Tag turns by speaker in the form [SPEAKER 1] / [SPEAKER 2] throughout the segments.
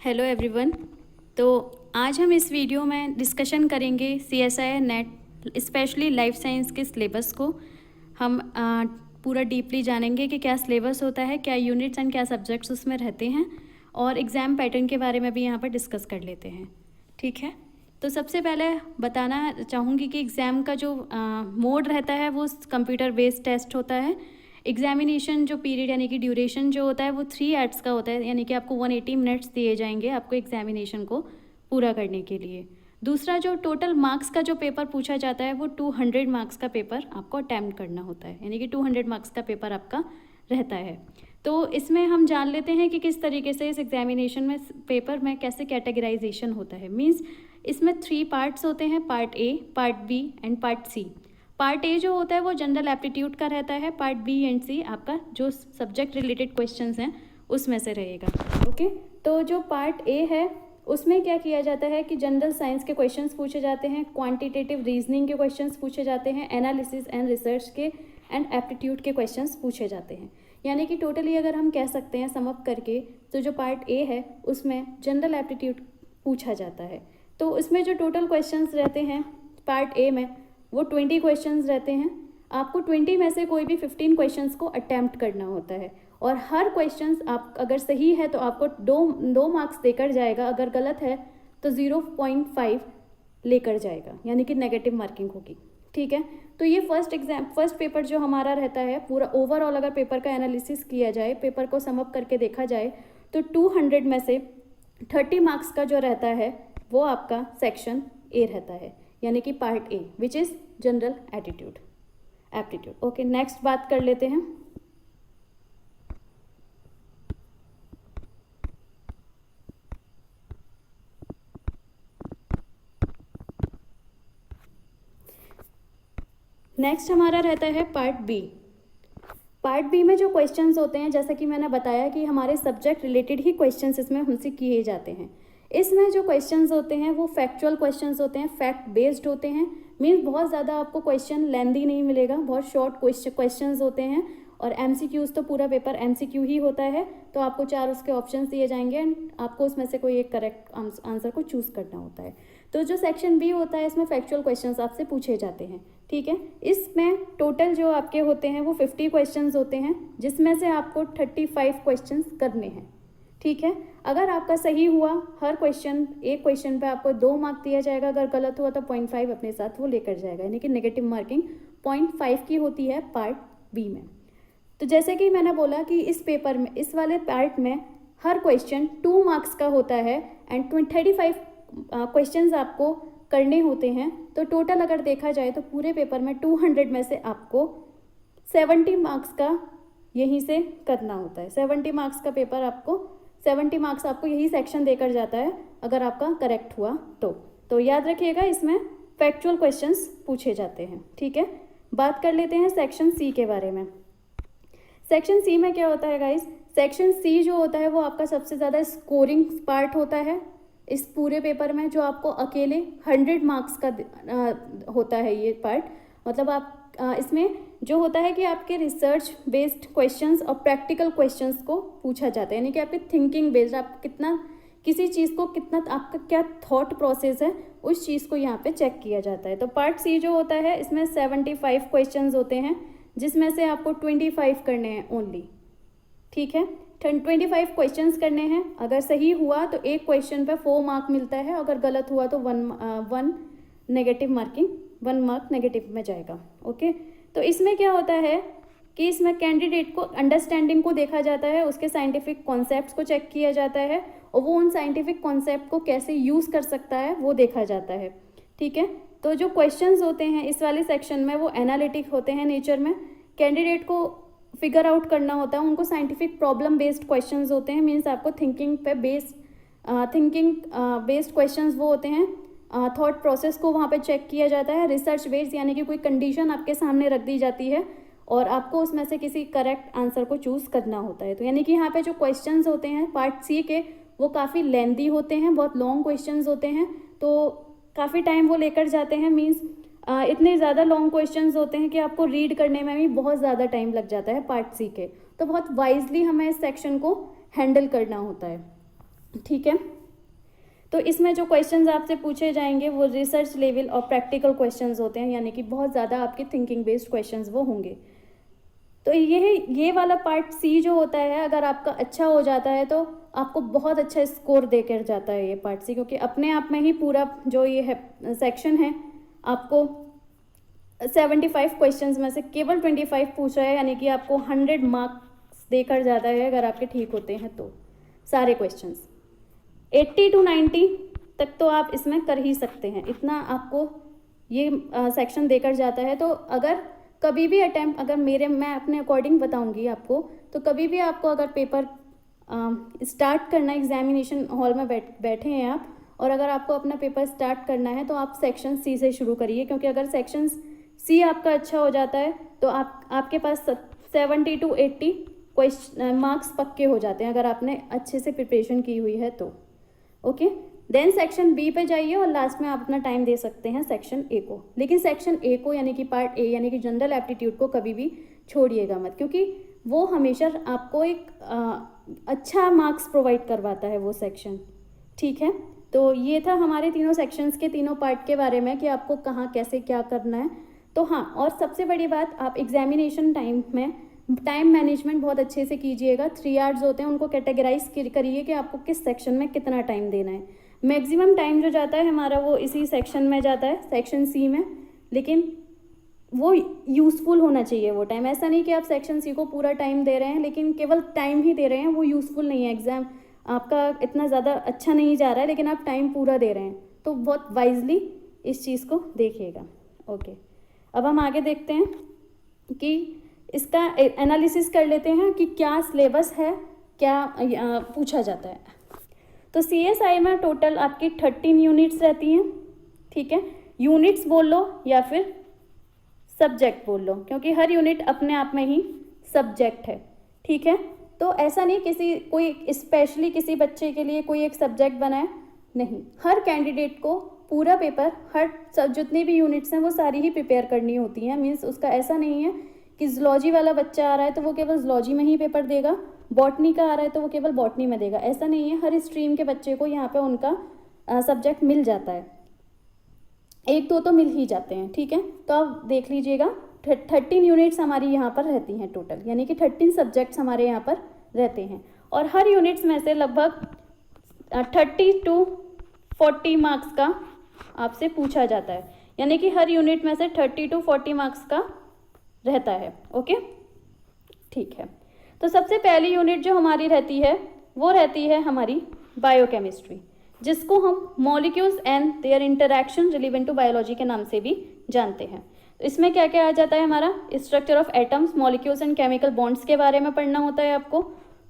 [SPEAKER 1] Hello everyone. तो आज हम इस वीडियो में डिस्कशन करेंगे CSIR net specially life science के सिलेबस को। हम पूरा डीपली जानेंगे कि क्या सिलेबस होता है, क्या यूनिट्स एंड क्या सब्जेक्ट्स उसमें रहते हैं, और एग्ज़ाम पैटर्न के बारे में भी यहाँ पर डिस्कस कर लेते हैं। ठीक है, तो सबसे पहले बताना चाहूँगी कि एग्ज़ाम का जो मोड रहता है वो कंप्यूटर बेस्ड टेस्ट होता है। एग्जामिनेशन जो पीरियड यानी कि ड्यूरेशन जो होता है वो 3 आवर्स का होता है, यानी कि आपको 180 मिनट्स दिए जाएंगे आपको एग्जामिनेशन को पूरा करने के लिए। दूसरा, जो टोटल मार्क्स का जो पेपर पूछा जाता है वो 200 मार्क्स का पेपर आपको अटैम्प्ट करना होता है, यानी कि 200 मार्क्स का पेपर आपका रहता है। तो इसमें हम जान लेते हैं कि किस तरीके से इस एग्जामिनेशन में पेपर में कैसे कैटेगराइजेशन होता है। मीन्स इसमें 3 पार्ट्स होते हैं, part A, part B and part C. Part A जो होता है वो जनरल एप्टीट्यूड का रहता है, पार्ट बी एंड सी आपका जो सब्जेक्ट रिलेटेड क्वेश्चंस हैं उसमें से रहेगा। ओके, तो जो पार्ट ए है उसमें क्या किया जाता है कि जनरल साइंस के क्वेश्चंस पूछे जाते हैं, क्वांटिटेटिव रीजनिंग के क्वेश्चंस पूछे जाते हैं, एनालिसिस एंड रिसर्च के एंड एप्टीट्यूड के क्वेश्चंस पूछे जाते हैं। यानी कि टोटली अगर हम कह सकते हैं समअप करके, तो जो पार्ट ए है उसमें जनरल एप्टीट्यूड पूछा जाता है। तो उसमें जो टोटल क्वेश्चंस रहते हैं पार्ट ए में वो 20 क्वेश्चंस रहते हैं। आपको 20 में से कोई भी 15 क्वेश्चंस को अटैम्प्ट करना होता है, और हर क्वेश्चंस आप अगर सही है तो आपको दो मार्क्स देकर जाएगा, अगर गलत है तो 0.5 लेकर जाएगा, यानी कि नेगेटिव मार्किंग होगी। ठीक है, तो ये फर्स्ट पेपर जो हमारा रहता है पूरा ओवरऑल, अगर पेपर का एनालिसिस किया जाए, पेपर को समअप करके देखा जाए तो 200 में से 30 मार्क्स का जो रहता है वो आपका सेक्शन ए रहता है, यानी कि part A which is general aptitude. Okay, next बात कर लेते हैं। नेक्स्ट हमारा रहता है पार्ट बी। पार्ट बी में जो क्वेश्चंस होते हैं, जैसा कि मैंने बताया कि हमारे सब्जेक्ट रिलेटेड ही क्वेश्चंस इसमें हमसे किए जाते हैं। इसमें जो क्वेश्चंस होते हैं वो फैक्चुअल क्वेश्चंस होते हैं, फैक्ट बेस्ड होते हैं। मीन्स बहुत ज़्यादा आपको क्वेश्चन लेंदी नहीं मिलेगा, बहुत शॉर्ट क्वेश्चंस होते हैं। और MCQs तो पूरा पेपर MCQ ही होता है, तो आपको 4 उसके ऑप्शंस दिए जाएंगे एंड आपको उसमें से कोई एक करेक्ट आंसर को चूज़ करना होता है। तो जो सेक्शन बी होता है इसमें फैक्चुअल क्वेश्चंस आपसे पूछे जाते हैं। ठीक है, इसमें टोटल जो आपके होते हैं वो 50 क्वेश्चंस होते हैं, जिसमें से आपको 35 क्वेश्चंस करने हैं। ठीक है, अगर आपका सही हुआ हर क्वेश्चन, एक क्वेश्चन पे आपको 2 मार्क दिया जाएगा, अगर गलत हुआ तो 0.5 अपने साथ वो लेकर जाएगा, यानी कि नेगेटिव मार्किंग 0.5 की होती है पार्ट बी में। तो जैसे कि मैंने बोला कि इस पेपर में, इस वाले पार्ट में हर क्वेश्चन 2 मार्क्स का होता है एंड 35 क्वेश्चंस आपको करने होते हैं। तो टोटल अगर देखा जाए तो पूरे पेपर में 200 में से आपको 70 मार्क्स का यहीं से करना होता है। 70 मार्क्स का पेपर आपको, 70 मार्क्स आपको यही सेक्शन देकर जाता है अगर आपका करेक्ट हुआ तो याद रखिएगा इसमें फैक्चुअल क्वेश्चंस पूछे जाते हैं। ठीक है, बात कर लेते हैं सेक्शन सी के बारे में। सेक्शन सी में क्या होता है गाइस? सेक्शन सी जो होता है वो आपका सबसे ज़्यादा स्कोरिंग पार्ट होता है इस पूरे पेपर में, जो आपको अकेले 100 मार्क्स का होता है ये पार्ट। मतलब आप इसमें जो होता है कि आपके रिसर्च बेस्ड क्वेश्चंस और प्रैक्टिकल क्वेश्चंस को पूछा जाता है, यानी कि आपकी थिंकिंग बेस्ड, आप कितना किसी चीज़ को, कितना आपका क्या थॉट प्रोसेस है उस चीज़ को यहाँ पे चेक किया जाता है। तो पार्ट सी जो होता है इसमें 75 क्वेश्चंस होते हैं, जिसमें से आपको 25 करने हैं ओनली। ठीक है, 25 क्वेश्चंस करने हैं। अगर सही हुआ तो एक क्वेश्चन पे 4 मार्क मिलता है, अगर गलत हुआ तो 1 नेगेटिव मार्किंग, 1 मार्क नेगेटिव में जाएगा। ओके, तो इसमें क्या होता है कि इसमें कैंडिडेट को अंडरस्टैंडिंग को देखा जाता है, उसके साइंटिफिक कॉन्सेप्ट्स को चेक किया जाता है, और वो उन साइंटिफिक कॉन्सेप्ट को कैसे यूज़ कर सकता है वो देखा जाता है। ठीक है, तो जो क्वेश्चंस होते हैं इस वाले सेक्शन में वो एनालिटिक होते हैं नेचर में। कैंडिडेट को फिगर आउट करना होता है, उनको साइंटिफिक प्रॉब्लम बेस्ड क्वेश्चंस होते हैं। मीन्स आपको थिंकिंग बेस्ड क्वेश्चंस वो होते हैं, थॉट प्रोसेस को वहाँ पे चेक किया जाता है। रिसर्च बेस्ड, यानी कि कोई कंडीशन आपके सामने रख दी जाती है और आपको उसमें से किसी करेक्ट आंसर को चूज़ करना होता है। तो यानी कि यहाँ पे जो क्वेश्चंस होते हैं पार्ट सी के वो काफ़ी लेंदी होते हैं, बहुत लॉन्ग क्वेश्चंस होते हैं, तो काफ़ी टाइम वो लेकर जाते हैं। मीन्स इतने ज़्यादा लॉन्ग क्वेश्चंस होते हैं कि आपको रीड करने में भी बहुत ज़्यादा टाइम लग जाता है पार्ट सी के। तो बहुत वाइजली हमें इस सेक्शन को हैंडल करना होता है। ठीक है। तो इसमें जो क्वेश्चंस आपसे पूछे जाएंगे वो रिसर्च लेवल और प्रैक्टिकल क्वेश्चंस होते हैं, यानी कि बहुत ज़्यादा आपके थिंकिंग बेस्ड क्वेश्चंस वो होंगे। तो ये वाला पार्ट सी जो होता है, अगर आपका अच्छा हो जाता है तो आपको बहुत अच्छा स्कोर देकर जाता है ये पार्ट सी, क्योंकि अपने आप में ही पूरा जो ये है सेक्शन है आपको 75 क्वेश्चंस में से केवल 25 पूछ रहा है, यानी कि आपको 100 मार्क्स देकर जाता है अगर आपके ठीक होते हैं तो सारे क्वेश्चंस। 80 to 90 तक तो आप इसमें कर ही सकते हैं, इतना आपको ये सेक्शन देकर जाता है। तो अगर कभी भी अटैम्प्ट, अगर मैं अपने अकॉर्डिंग बताऊंगी आपको, तो कभी भी आपको अगर पेपर स्टार्ट करना, एग्जामिनेशन हॉल में बैठे हैं आप, और अगर आपको अपना पेपर स्टार्ट करना है तो आप सेक्शन सी से शुरू करिए, क्योंकि अगर सेक्शन सी आपका अच्छा हो जाता है तो आपके पास 70 to 80 मार्क्स पक्के हो जाते हैं अगर आपने अच्छे से प्रिपरेशन की हुई है तो। ओके, देन सेक्शन बी पे जाइए और लास्ट में आप अपना टाइम दे सकते हैं सेक्शन ए को। लेकिन सेक्शन ए को, यानी कि पार्ट ए यानी कि जनरल एप्टीट्यूड को कभी भी छोड़िएगा मत, क्योंकि वो हमेशा आपको एक अच्छा मार्क्स प्रोवाइड करवाता है वो सेक्शन। ठीक है, तो ये था हमारे तीनों सेक्शंस के तीनों पार्ट के बारे में कि आपको कहाँ कैसे क्या करना है। तो हाँ, और सबसे बड़ी बात, आप एग्जामिनेशन टाइम में टाइम मैनेजमेंट बहुत अच्छे से कीजिएगा। 3 आवर्स होते हैं, उनको कैटेगराइज करिए कि आपको किस सेक्शन में कितना टाइम देना है। मैक्सिमम टाइम जो जाता है हमारा वो इसी सेक्शन में जाता है, सेक्शन सी में, लेकिन वो यूज़फुल होना चाहिए वो टाइम। ऐसा नहीं कि आप सेक्शन सी को पूरा टाइम दे रहे हैं लेकिन केवल टाइम ही दे रहे हैं, वो यूज़फुल नहीं है। एग्ज़ाम आपका इतना ज़्यादा अच्छा नहीं जा रहा है लेकिन आप टाइम पूरा दे रहे हैं, तो बहुत वाइजली इस चीज़ को देखिएगा। ओके, अब हम आगे देखते हैं कि इसका एनालिसिस कर लेते हैं कि क्या सिलेबस है, क्या पूछा जाता है। तो CSI में टोटल आपकी 13 यूनिट्स रहती हैं। ठीक है, यूनिट्स बोल लो या फिर सब्जेक्ट बोल लो, क्योंकि हर यूनिट अपने आप में ही सब्जेक्ट है। ठीक है, तो ऐसा नहीं कोई स्पेशली किसी बच्चे के लिए कोई एक सब्जेक्ट बनाए, नहीं, हर कैंडिडेट को पूरा पेपर, जितनी भी यूनिट्स हैं वो सारी ही प्रिपेयर करनी होती हैं। मीन्स उसका ऐसा नहीं है कि जूलॉजी वाला बच्चा आ रहा है तो वो केवल जूलॉजी में ही पेपर देगा, बॉटनी का आ रहा है तो वो केवल बॉटनी में देगा, ऐसा नहीं है। हर स्ट्रीम के बच्चे को यहाँ पे उनका सब्जेक्ट मिल जाता है, 1-2 तो मिल ही जाते हैं। ठीक है, तो आप देख लीजिएगा 13 यूनिट्स हमारी यहाँ पर रहती हैं टोटल, यानी कि 13 सब्जेक्ट्स हमारे यहाँ पर रहते हैं, और हर यूनिट्स में से लगभग 30 to 40 मार्क्स का आपसे पूछा जाता है, यानी कि हर यूनिट में से 30 to 40 मार्क्स का रहता है। ओके, ठीक है, तो सबसे पहली यूनिट जो हमारी रहती है वो रहती है हमारी बायोकेमिस्ट्री, जिसको हम molecules and their interaction relevant to biology के नाम से भी जानते हैं। तो इसमें क्या क्या आ जाता है हमारा, structure of atoms, molecules and chemical bonds के बारे में पढ़ना होता है आपको,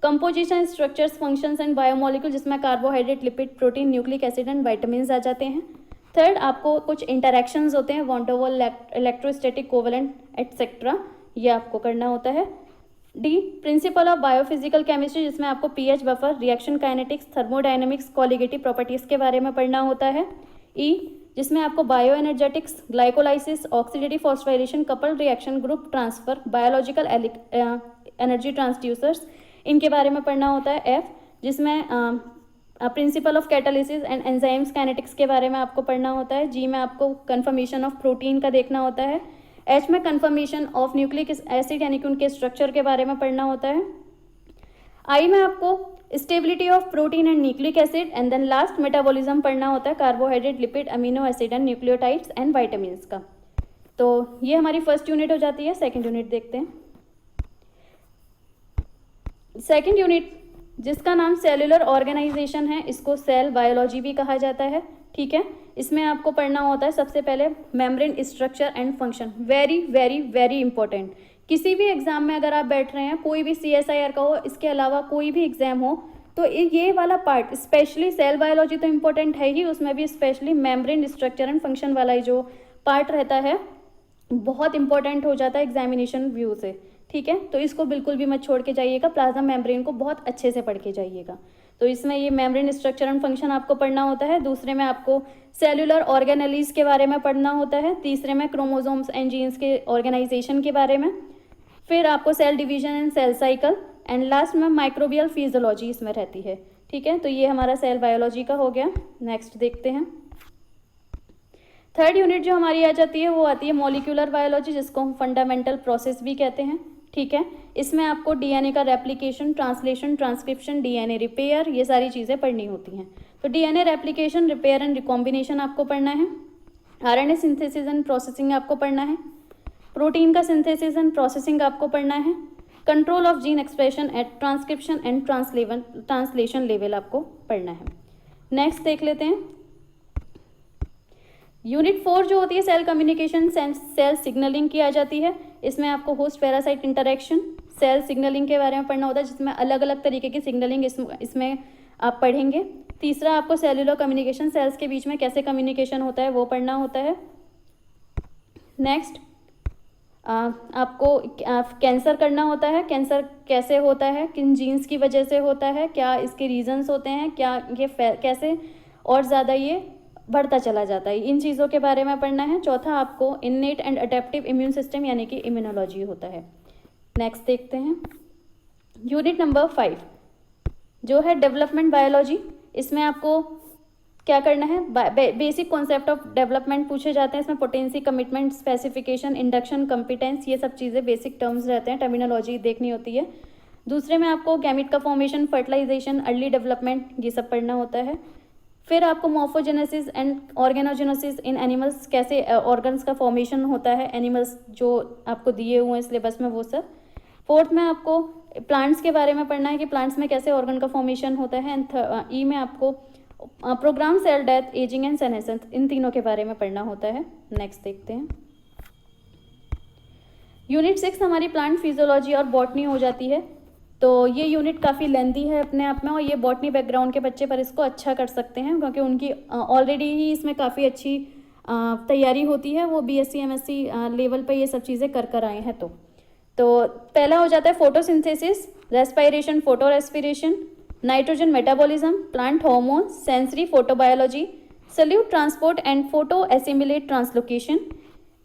[SPEAKER 1] composition, structures, functions and biomolecule, जिसमें carbohydrate, lipid, protein, nucleic acid and vitamins आ जाते हैं। थर्ड, आपको कुछ इंटरैक्शंस होते हैं, van der Waals, electrostatic, covalent etcetera, ये आपको करना होता है। D, principle of biophysical chemistry, जिसमें आपको pH, buffer, reaction kinetics, thermodynamics, colligative properties के बारे में पढ़ना होता है। ई, जिसमें आपको bio energetics, glycolysis, oxidative phosphorylation, coupled reaction, group transfer, biological energy transducers, इनके बारे में पढ़ना होता है। एफ, जिसमें principle of catalysis and enzymes kinetics के बारे में आपको पढ़ना होता है। जी में आपको कन्फर्मेशन ऑफ प्रोटीन का देखना होता है। एच में कन्फर्मेशन ऑफ न्यूक्लिक एसिड, यानी कि उनके स्ट्रक्चर के बारे में पढ़ना होता है। आई में आपको stability of protein and nucleic acid, and then last metabolism पढ़ना होता है, carbohydrate, lipid, amino acid and nucleotides and vitamins का। तो ये हमारी फर्स्ट यूनिट हो जाती है। सेकेंड यूनिट देखते हैं। सेकेंड यूनिट जिसका नाम सेलुलर ऑर्गेनाइजेशन है, इसको सेल बायोलॉजी भी कहा जाता है। ठीक है, इसमें आपको पढ़ना होता है सबसे पहले membrane structure and function, very very very important. किसी भी एग्जाम में अगर आप बैठ रहे हैं, कोई भी CSIR का हो, इसके अलावा कोई भी एग्जाम हो, तो ये वाला पार्ट स्पेशली, सेल बायोलॉजी तो इम्पोर्टेंट है ही, उसमें भी specially membrane structure and function वाला जो पार्ट रहता है बहुत इंपॉर्टेंट हो जाता है एग्जामिनेशन व्यू से। ठीक है, तो इसको बिल्कुल भी मत छोड़ के जाइएगा, प्लाज्मा मेम्ब्रेन को बहुत अच्छे से पढ़ के जाइएगा। तो इसमें ये मेम्ब्रेन स्ट्रक्चर एंड फंक्शन आपको पढ़ना होता है। दूसरे में आपको सेलुलर ऑर्गेनेलीज के बारे में पढ़ना होता है। तीसरे में क्रोमोसोम्स एंड जीन्स के ऑर्गेनाइजेशन के बारे में। फिर आपको cell division and cell cycle, and last में माइक्रोबियल फिजियोलॉजी इसमें रहती है। ठीक है, तो ये हमारा सेल बायोलॉजी का हो गया। नेक्स्ट देखते हैं, थर्ड यूनिट जो हमारी आ जाती है वो आती है मॉलिक्यूलर बायोलॉजी, जिसको हम फंडामेंटल प्रोसेस भी कहते हैं। ठीक है, इसमें आपको डीएनए का replication, translation, transcription, DNA repair, ये सारी चीज़ें पढ़नी होती हैं। तो DNA replication, repair and recombination आपको पढ़ना है। आरएनए सिंथेसिस एंड प्रोसेसिंग आपको पढ़ना है। प्रोटीन का सिंथेसिस एंड प्रोसेसिंग आपको पढ़ना है। Control of gene expression at transcription and translation level आपको पढ़ना है। नेक्स्ट देख लेते हैं, यूनिट 4 जो होती है सेल कम्युनिकेशन, सेल सिग्नलिंग की आ जाती है। इसमें आपको host parasite interaction, cell signalling के बारे में पढ़ना होता है, जिसमें अलग अलग तरीके की सिग्नलिंग इसमें आप पढ़ेंगे। तीसरा आपको सेलुलर कम्युनिकेशन, सेल्स के बीच में कैसे कम्युनिकेशन होता है वो पढ़ना होता है। नेक्स्ट आपको कैंसर करना होता है, कैंसर कैसे होता है, किन जीन्स की वजह से होता है, क्या इसके रीजंस होते हैं, क्या ये कैसे और ज़्यादा ये बढ़ता चला जाता है, इन चीज़ों के बारे में पढ़ना है। चौथा आपको innate and adaptive immune system यानी कि इम्यूनोलॉजी होता है। नेक्स्ट देखते हैं, यूनिट नंबर 5 जो है डेवलपमेंट बायोलॉजी। इसमें आपको क्या करना है, बेसिक कॉन्सेप्ट ऑफ डेवलपमेंट पूछे जाते हैं। इसमें potency, commitment, specification, induction, competence, ये सब चीज़ें बेसिक टर्म्स रहते हैं, टर्मिनोलॉजी देखनी होती है। दूसरे में आपको गैमेट का फॉर्मेशन, फर्टिलाइजेशन, अर्ली डेवलपमेंट, ये सब पढ़ना होता है। फिर आपको morphogenesis and organogenesis in animals, कैसे ऑर्गन्स का फॉर्मेशन होता है एनिमल्स जो आपको दिए हुए हैं सिलेबस में, वो सब। फोर्थ में आपको प्लांट्स के बारे में पढ़ना है कि प्लांट्स में कैसे ऑर्गन का फॉर्मेशन होता है। एंड ई में आपको programme cell death, ageing and senescence, इन तीनों के बारे में पढ़ना होता है। नेक्स्ट देखते हैं, यूनिट 6 हमारी प्लांट फिजियोलॉजी और बॉटनी हो जाती है। तो ये यूनिट काफ़ी लेंथी है अपने आप में, और ये बॉटनी बैकग्राउंड के बच्चे पर इसको अच्छा कर सकते हैं, क्योंकि उनकी ऑलरेडी ही इसमें काफ़ी अच्छी तैयारी होती है, वो बीएससी एमएससी लेवल पे ये सब चीज़ें कर आए हैं। तो पहला हो जाता है photosynthesis, respiration, photo respiration, nitrogen metabolism, plant hormone, sensory photobiology, solute transport and photo assimilate translocation,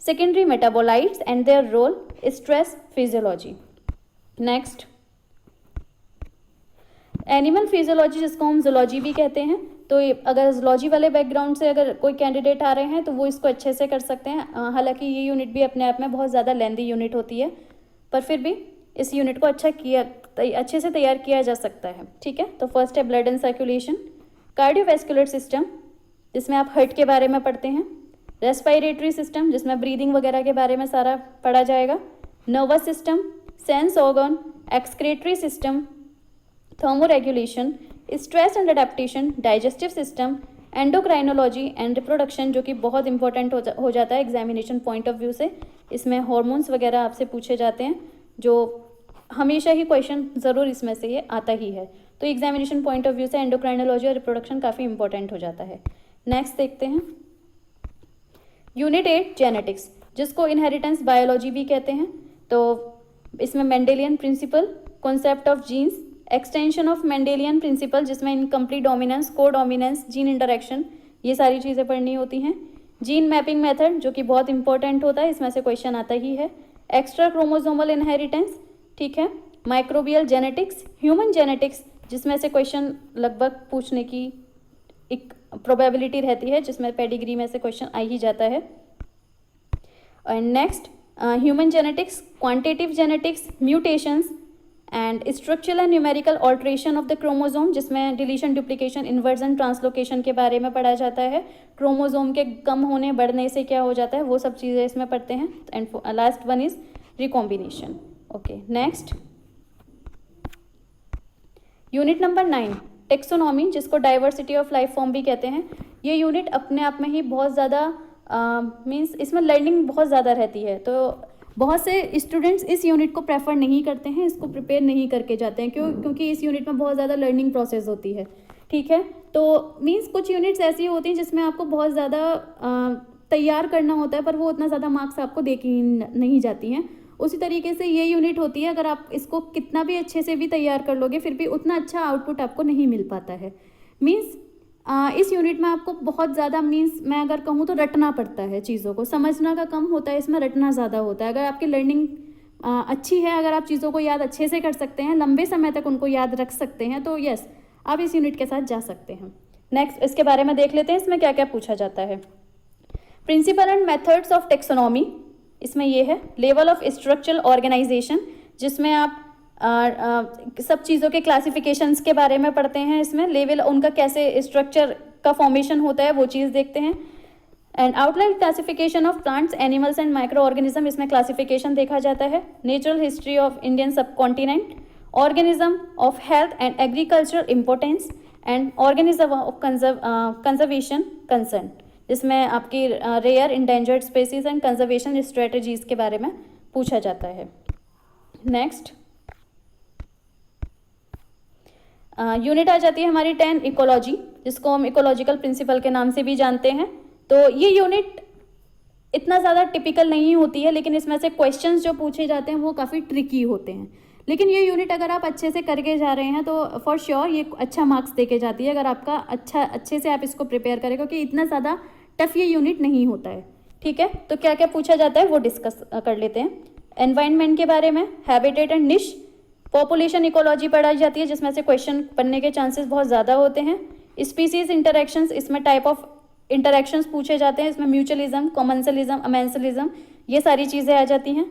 [SPEAKER 1] secondary metabolites and their role, stress physiology. Next animal physiology, जिसको हम जूलॉजी भी कहते हैं। तो अगर जूलॉजी वाले बैकग्राउंड से अगर कोई कैंडिडेट आ रहे हैं तो वो इसको अच्छे से कर सकते हैं। हालांकि ये यूनिट भी अपने आप में बहुत ज़्यादा लेंदी यूनिट होती है, पर फिर भी इस यूनिट को अच्छे से तैयार किया जा सकता है। ठीक है, तो फर्स्ट है blood and circulation, cardiovascular system, जिसमें आप हार्ट के बारे में पढ़ते हैं, रेस्पिरेटरी सिस्टम, जिसमें ब्रीदिंग वगैरह के बारे में सारा पढ़ा जाएगा, nervous system, sense organ, excretory system, thermoregulation, stress and adaptation, digestive system, endocrinology and reproduction, जो कि बहुत इंपॉर्टेंट हो जाता है एग्जामिनेशन पॉइंट ऑफ व्यू से। इसमें हार्मोन्स वगैरह आपसे पूछे जाते हैं, जो हमेशा ही क्वेश्चन ज़रूर इसमें से ये आता ही है। तो एग्जामिनेशन पॉइंट ऑफ व्यू से एंडोक्राइनोलॉजी और रिप्रोडक्शन काफ़ी इंपॉर्टेंट हो जाता है। नेक्स्ट देखते हैं, यूनिट 8 जेनेटिक्स, जिसको इनहेरिटेंस बायोलॉजी भी कहते हैं। तो इसमें Mendelian principle, concept of genes, extension of Mendelian principle, जिसमें incomplete dominance, codominance, gene interaction, ये सारी चीज़ें पढ़नी होती हैं। जीन मैपिंग मेथड, जो कि बहुत इंपॉर्टेंट होता है, इसमें से क्वेश्चन आता ही है। एक्स्ट्रा क्रोमोसोमल इनहेरिटेंस, ठीक है। माइक्रोबियल जेनेटिक्स, ह्यूमन जेनेटिक्स, जिसमें से क्वेश्चन लगभग पूछने की एक प्रोबेबिलिटी रहती है, जिसमें पेडिग्री में से क्वेश्चन आ ही जाता है। And next human genetics, quantitative genetics, mutations and structural and numerical alteration of the chromosome, जिसमें डिलीशन, डुप्लीकेशन, इन्वर्जन, ट्रांसलोकेशन के बारे में पढ़ा जाता है। क्रोमोसोम के कम होने बढ़ने से क्या हो जाता है, वो सब चीज़ें इसमें पढ़ते हैं। And last one is recombination. Okay, next unit number 9 taxonomy, जिसको डाइवर्सिटी ऑफ लाइफ फॉर्म भी कहते हैं। ये यूनिट अपने आप में ही बहुत ज़्यादा मीन्स इसमें लर्निंग बहुत ज़्यादा रहती है। तो बहुत से स्टूडेंट्स इस यूनिट को प्रेफर नहीं करते हैं, इसको प्रिपेयर नहीं करके जाते हैं, क्योंकि इस यूनिट में बहुत ज़्यादा लर्निंग प्रोसेस होती है। ठीक है, तो मीन्स कुछ यूनिट्स ऐसी होती हैं जिसमें आपको बहुत ज़्यादा तैयार करना होता है, पर वो उतना ज़्यादा मार्क्स आपको दे के नहीं जाती हैं। उसी तरीके से ये यूनिट होती है, अगर आप इसको कितना भी अच्छे से भी तैयार कर लोगे, फिर भी उतना अच्छा आउटपुट आपको नहीं मिल पाता है। मीन्स इस यूनिट में आपको बहुत ज़्यादा मीन्स मैं अगर कहूँ तो रटना पड़ता है, चीज़ों को समझना का कम होता है, इसमें रटना ज़्यादा होता है। अगर आपकी लर्निंग अच्छी है, अगर आप चीज़ों को याद अच्छे से कर सकते हैं, लंबे समय तक उनको याद रख सकते हैं, तो यस आप इस यूनिट के साथ जा सकते हैं। नेक्स्ट इसके बारे में देख लेते हैं, इसमें क्या क्या पूछा जाता है। Principle and methods of taxonomy, इसमें ये है। लेवल ऑफ स्ट्रक्चरल ऑर्गेनाइजेशन, जिसमें आप सब चीज़ों के क्लासिफिकेशंस के बारे में पढ़ते हैं। इसमें लेवल उनका कैसे स्ट्रक्चर का फॉर्मेशन होता है वो चीज़ देखते हैं। And outline classification of plants, animals and microorganism, इसमें क्लासिफिकेशन देखा जाता है। Natural history of Indian subcontinent, organism of health and agricultural importance and organism of conservation concern, जिसमें आपकी rare endangered species and conservation strategies के बारे में पूछा जाता है। नेक्स्ट यूनिट आ जाती है हमारी 10 इकोलॉजी, जिसको हम इकोलॉजिकल प्रिंसिपल के नाम से भी जानते हैं। तो ये यूनिट इतना ज़्यादा टिपिकल नहीं होती है, लेकिन इसमें से क्वेश्चंस जो पूछे जाते हैं वो काफ़ी ट्रिकी होते हैं। लेकिन ये यूनिट अगर आप अच्छे से करके जा रहे हैं तो फॉर श्योर ये अच्छा मार्क्स देके जाती है, अगर आपका अच्छे से आप इसको प्रिपेयर करें, क्योंकि इतना ज़्यादा टफ ये यूनिट नहीं होता है। ठीक है, तो क्या क्या पूछा जाता है वो डिस्कस कर लेते हैं। एनवायरनमेंट के बारे में, हैबिटेट एंड निश, पॉपुलेशन इकोलॉजी पढ़ाई जाती है, जिसमें से क्वेश्चन बनने के चांसेस बहुत ज़्यादा होते हैं। स्पीसीज इंटरेक्शंस, इसमें टाइप ऑफ इंटरेक्शंस पूछे जाते हैं, इसमें म्यूचुअलिज्म, कॉमन्सलिज्म, अमेंसलिज्म, ये सारी चीज़ें आ जाती हैं।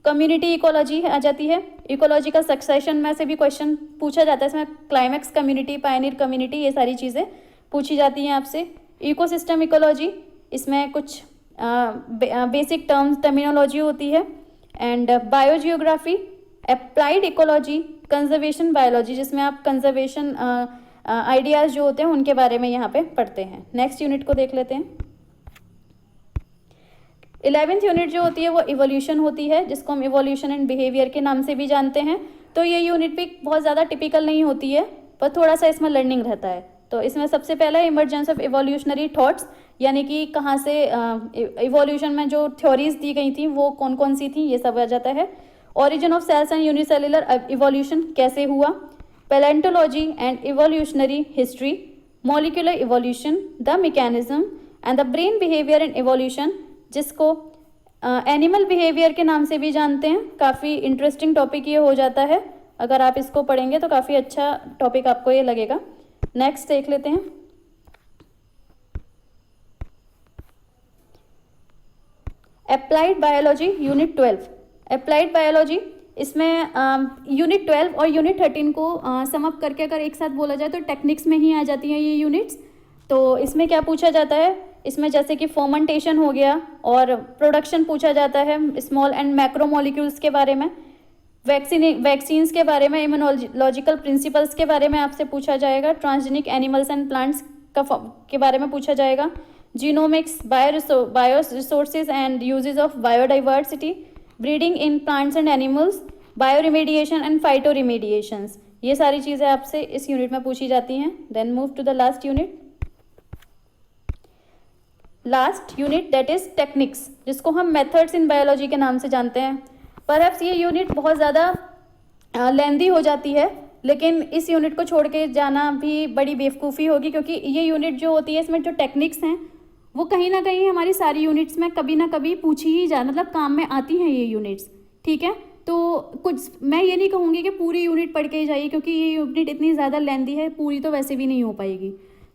[SPEAKER 1] कम्युनिटी इकोलॉजी आ जाती है। इकोलॉजिकल सक्सेशन में से भी क्वेश्चन पूछा जाता है, इसमें क्लाइमेक्स कम्युनिटी, पायनियर कम्युनिटी, ये सारी चीज़ें पूछी जाती हैं आपसे। इकोसिस्टम इकोलॉजी, इसमें कुछ बेसिक टर्म्स टर्मिनोलॉजी होती है। And biogeography, applied ecology, conservation biology, जिसमें आप कंजर्वेशन आइडियाज़ जो होते हैं उनके बारे में यहाँ पे पढ़ते हैं। नेक्स्ट यूनिट को देख लेते हैं। 11th यूनिट जो होती है वो इवोल्यूशन होती है, जिसको हम इवोल्यूशन एंड बिहेवियर के नाम से भी जानते हैं। तो ये यूनिट भी बहुत ज़्यादा टिपिकल नहीं होती है, पर थोड़ा सा इसमें लर्निंग रहता है। तो इसमें सबसे पहला इमरजेंस ऑफ इवोल्यूशनरी थॉट्स, यानी कि कहाँ से इवोल्यूशन में जो थ्योरीज दी गई थी वो कौन कौन सी थी, ये सब आ जाता है। Origin of cells and unicellular evolution कैसे हुआ, palaeontology and evolutionary history, molecular evolution, the mechanism and the brain behaviour and evolution, जिसको एनिमल बिहेवियर के नाम से भी जानते हैं। काफ़ी इंटरेस्टिंग टॉपिक ये हो जाता है, अगर आप इसको पढ़ेंगे तो काफ़ी अच्छा टॉपिक आपको ये लगेगा। नेक्स्ट देख लेते हैं। Applied biology unit 12, applied biology, इसमें यूनिट 12 और यूनिट 13 को समअप करके अगर एक साथ बोला जाए तो टेक्निक्स में ही आ जाती हैं ये यूनिट्स। तो इसमें क्या पूछा जाता है, इसमें जैसे कि फर्मेंटेशन हो गया और प्रोडक्शन पूछा जाता है, स्मॉल एंड मैक्रो मॉलिक्यूल्स के बारे में, वैक्सीन्स के बारे में, इम्यूनोलॉजिकल प्रिंसिपल्स के बारे में आपसे पूछा जाएगा, ट्रांसजेनिक एनिमल्स एंड प्लांट्स के बारे में पूछा जाएगा, genomics, bioresources and uses of biodiversity, breeding in plants and animals, bioremediation and phytoremediations, ये सारी चीज़ें आपसे इस यूनिट में पूछी जाती हैं। Then move to the last unit, last unit that is techniques, जिसको हम मेथड्स इन बायोलॉजी के नाम से जानते हैं। परहैप्स ये यूनिट बहुत ज़्यादा लेंदी हो जाती है, लेकिन इस यूनिट को छोड़ के जाना भी बड़ी बेवकूफ़ी होगी, क्योंकि ये यूनिट जो होती है इसमें जो टेक्निक्स हैं वो कहीं ना कहीं हमारी सारी यूनिट्स में कभी ना कभी पूछी ही मतलब काम में आती हैं ये यूनिट्स। ठीक है, तो कुछ मैं ये नहीं कहूँगी कि पूरी यूनिट पढ़ के ही जाइए, क्योंकि ये यूनिट इतनी ज़्यादा लेंदी है, पूरी तो वैसे भी नहीं हो पाएगी।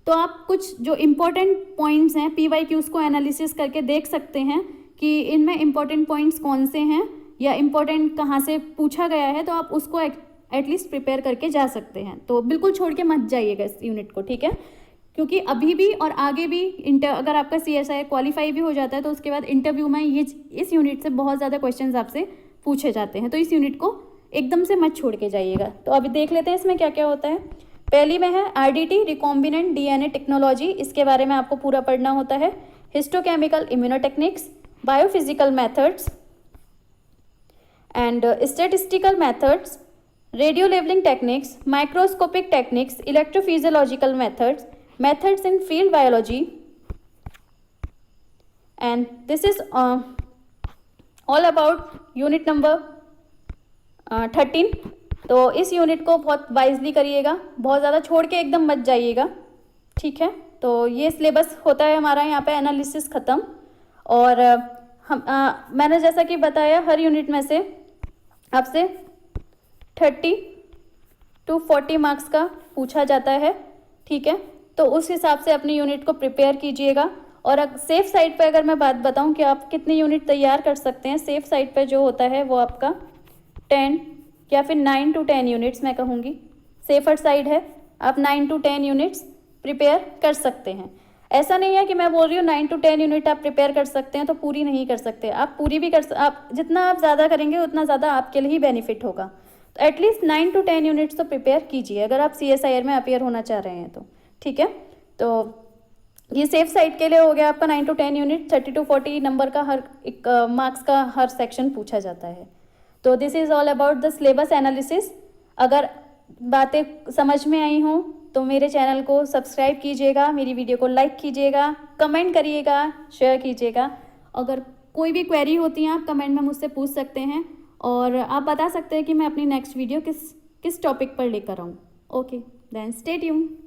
[SPEAKER 1] तो आप कुछ जो इम्पोर्टेंट पॉइंट्स हैं PYQs को एनालिसिस करके देख सकते हैं कि इनमें इम्पोर्टेंट पॉइंट्स कौन से हैं या इम्पोर्टेंट कहाँ से पूछा गया है, तो आप उसको एटलीस्ट प्रिपेयर करके जा सकते हैं। तो बिल्कुल छोड़ के मत जाइएगा इस यूनिट को, ठीक है, क्योंकि अभी भी और आगे भी अगर आपका CSI क्वालिफाई भी हो जाता है तो उसके बाद इंटरव्यू में ये इस यूनिट से बहुत ज़्यादा क्वेश्चंस आपसे पूछे जाते हैं। तो इस यूनिट को एकदम से मत छोड़ के जाइएगा। तो अभी देख लेते हैं इसमें क्या क्या होता है। पहली में है RDT, रिकॉम्बिनेंट DNA टेक्नोलॉजी, इसके बारे में आपको पूरा पढ़ना होता है। Histochemical immunotechniques, biophysical methods and statistical methods, radio labelling techniques, microscopic techniques, electrophysiological methods, methods in field biology, and this is all about unit number 13। तो इस यूनिट को बहुत वाइजली करिएगा, बहुत ज़्यादा छोड़ के एकदम मत जाइएगा, ठीक है। तो ये सिलेबस होता है हमारा यहाँ पे एनालिसिस ख़त्म। और मैंने जैसा कि बताया हर यूनिट में से आपसे 30 टू 40 मार्क्स का पूछा जाता है, ठीक है। तो उस हिसाब से अपनी यूनिट को प्रिपेयर कीजिएगा। और सेफ साइड पे अगर मैं बात बताऊं कि आप कितनी यूनिट तैयार कर सकते हैं, सेफ साइड पे जो होता है वो आपका 10 या फिर 9 to 10 यूनिट्स मैं कहूँगी, सेफर साइड है। आप 9 to 10 यूनिट्स प्रिपेयर कर सकते हैं। ऐसा नहीं है कि मैं बोल रही हूँ 9 to 10 यूनिट आप प्रिपेयर कर सकते हैं तो पूरी नहीं कर सकते, आप पूरी भी आप जितना आप ज़्यादा करेंगे उतना ज़्यादा आपके लिए ही बेनिफिट होगा। तो एटलीस्ट 9 to 10 यूनिट्स तो प्रिपेयर कीजिए अगर आप CSIR में अपीयर होना चाह रहे हैं तो, ठीक है। तो ये सेफ साइड के लिए हो गया आपका 9 to 10 यूनिट, 30 to 40 नंबर का हर एक मार्क्स का हर सेक्शन पूछा जाता है। तो this is all about the syllabus analysis. अगर बातें समझ में आई हों तो मेरे चैनल को सब्सक्राइब कीजिएगा, मेरी वीडियो को लाइक कीजिएगा, कमेंट करिएगा, शेयर कीजिएगा। अगर कोई भी क्वेरी होती है आप कमेंट में मुझसे पूछ सकते हैं और आप बता सकते हैं कि मैं अपनी नेक्स्ट वीडियो किस टॉपिक पर लेकर आऊँ। Okay then stay tuned.